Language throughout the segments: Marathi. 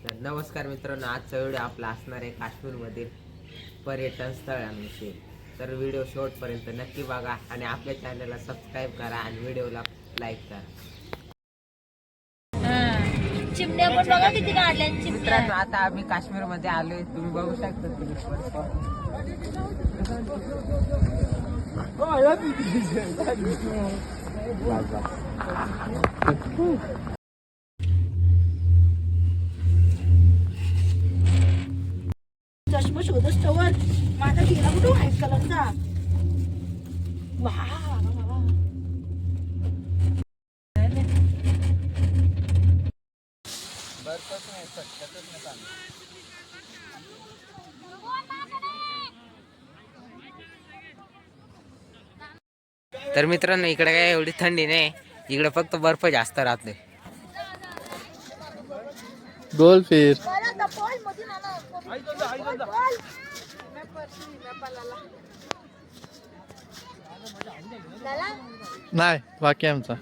तर नमस्कार मित्रांनो, आजचा व्हिडिओ आपला असणार आहे काश्मीरमधील पर्यटन स्थळांविषयी. तर व्हिडिओ शेवटपर्यंत नक्की बघा आणि आपल्या चॅनलला सबस्क्राईब करा आणि व्हिडिओला लाईक करा. चिमण्या पण बघा किती काढल्या चिमण्या. मित्रांनो, आता आम्ही काश्मीरमध्ये आलोय, तुम्ही बघू शकता तुम्ही. चष्मा शोधच ठेवर माझा गेला कुठं व्हाईट कलरचा. तर मित्रांनो, इकडे काय एवढी थंडी नाही, इकडे फक्त बर्फ जास्त राहतोय. गोल फिर नाही बाकी आमचा.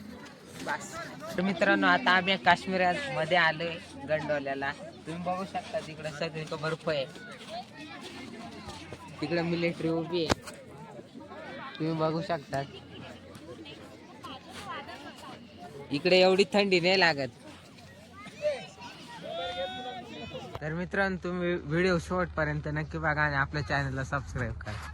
बस. तर मित्रांनो, आता आम्ही काश्मीरमध्ये आलोय गंडोल्याला. तुम्ही बघू शकता तिकडे सगळीकडे बर्फ आहे. तिकडे मिलिटरी उभी आहे, तुम्ही बघू शकता. इकडे एवढी थंडी नाही लागत. तर मित्रांनो, तुम्ही व्हिडिओ शेवटपर्यंत नक्की बघा आणि आपल्या चॅनलला सबस्क्राईब करा.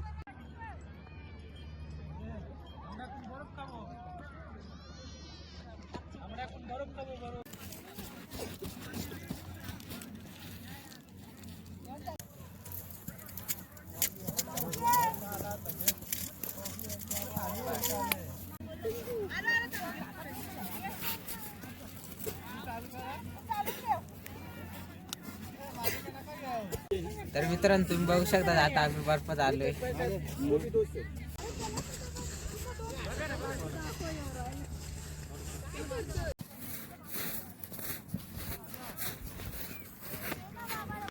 तर मित्रांनो, तुम्ही बघू शकता आता आम्ही बर्फात आलोय.